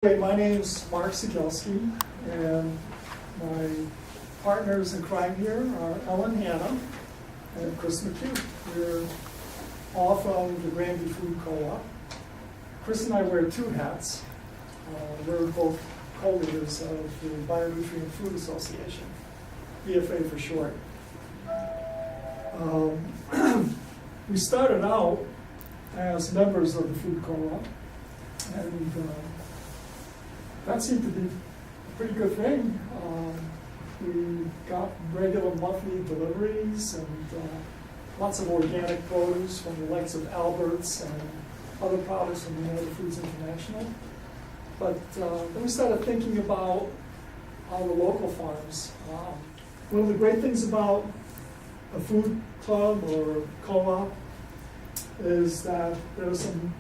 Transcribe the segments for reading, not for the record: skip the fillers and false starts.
Great, my name's Mark Sigelski, and my partners in crime here are Ellen Hanna and Chris McHugh. We're all from the Granby Food Co-op. Chris and I wear two hats. We're both co-leaders of the Bionutrient Food Association, BFA for short. We started out as members of the food co-op, and that seemed to be a pretty good thing. We got regular monthly deliveries and lots of organic produce from the likes of Albert's and other products from United Foods International. But then we started thinking about all the local farms. One of the great things about a food club or co-op is that there are some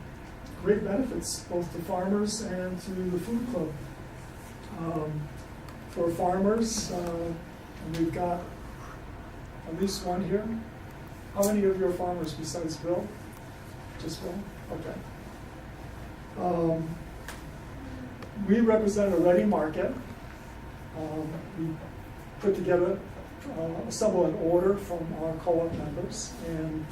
great benefits both to farmers and to the food club. For farmers, and we've got at least one here. How many of you are farmers besides Bill? Just Bill? Okay. We represent a ready market. We put together, assemble an order from our co-op members and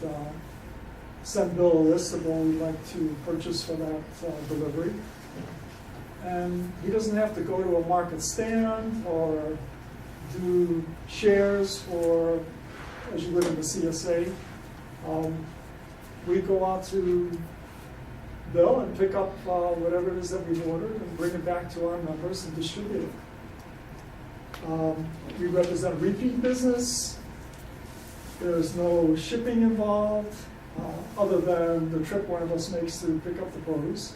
send Bill a list of what we'd like to purchase for that delivery. And he doesn't have to go to a market stand or do shares for, as you would in the CSA. We go out to Bill and pick up whatever it is that we've ordered and bring it back to our members and distribute it. We represent repeat business. There's no shipping involved, other than the trip one of us makes to pick up the produce.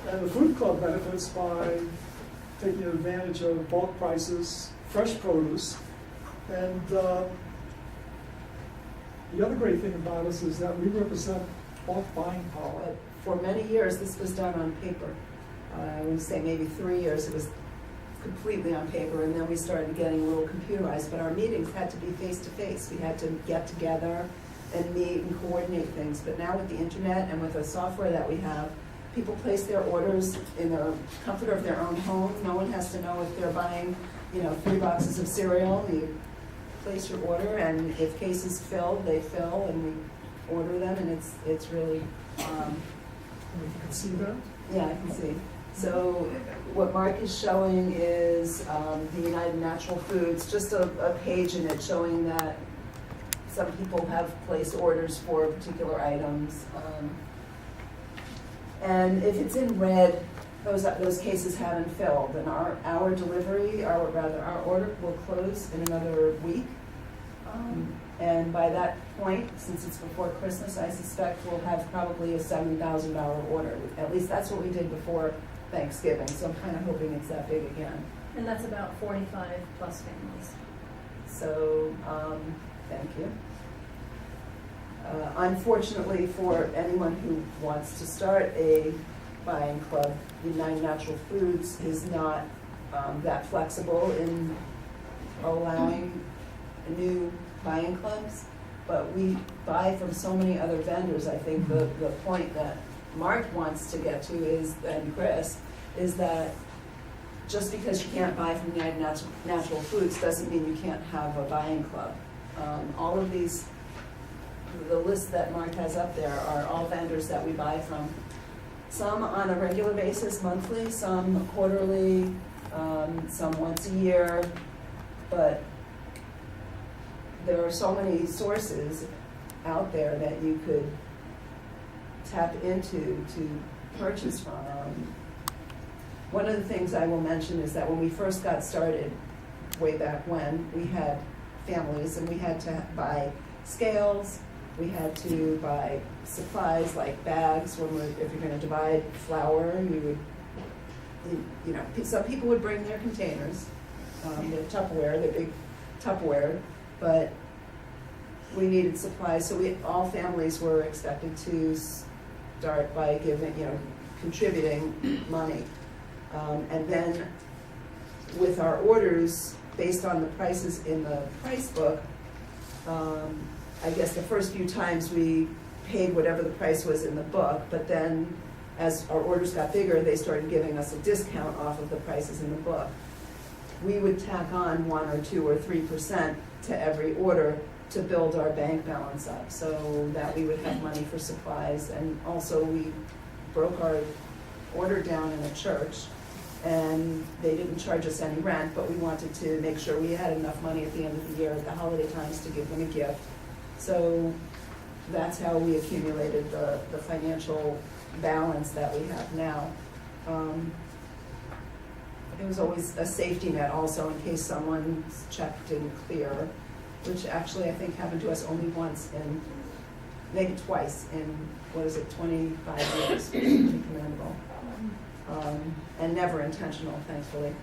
And the food club benefits by taking advantage of bulk prices, fresh produce, and the other great thing about us is that we represent bulk buying power. For many years, this was done on paper. I would say maybe 3 years it was completely on paper, and then we started getting a little computerized, but our meetings had to be face-to-face. We had to get together and meet and coordinate things, but now with the internet and with the software that we have, people place their orders in the comfort of their own home. No one has to know if they're buying, 3 boxes of cereal. You place your order, and if cases fill, they fill, and we order them, and it's really. You can see that? Yeah, I can see. So what Mark is showing is the United Natural Foods, just a page in it showing that some people have placed orders for particular items. And if it's in red, those cases haven't filled, and our delivery, our order will close in another week. And by that point, since it's before Christmas, I suspect we'll have probably a $7,000 order. At least that's what we did before Thanksgiving, so I'm kind of hoping it's that big again. And that's about 45 plus families. So, thank you. Unfortunately, for anyone who wants to start a buying club, United Natural Foods is not that flexible in allowing new buying clubs, but we buy from so many other vendors. I think the point that Mark wants to get to is, and Chris, is that just because you can't buy from United Natural Foods doesn't mean you can't have a buying club. All of these, the list that Mark has up there are all vendors that we buy from. Some on a regular basis, monthly, some quarterly, some once a year, but there are so many sources out there that you could tap into to purchase from. One of the things I will mention is that when we first got started, way back when, we had families and we had to buy scales, we had to buy supplies like bags. If you're going to divide flour, some people would bring their containers, their Tupperware, their big Tupperware, but we needed supplies, so all families were expected to start by contributing money. And then with our orders, based on the prices in the price book, I guess the first few times we paid whatever the price was in the book, but then as our orders got bigger, they started giving us a discount off of the prices in the book. We would tack on 1 or 2 or 3% to every order to build our bank balance up, so that we would have money for supplies. And also we broke our order down in a church, and they didn't charge us any rent, but we wanted to make sure we had enough money at the end of the year at the holiday times to give them a gift. So that's how we accumulated the financial balance that we have now. It was always a safety net also in case someone's check didn't clear, which actually I think happened to us only once in, maybe twice in, 25 years, which is pretty commendable. And never intentional, thankfully.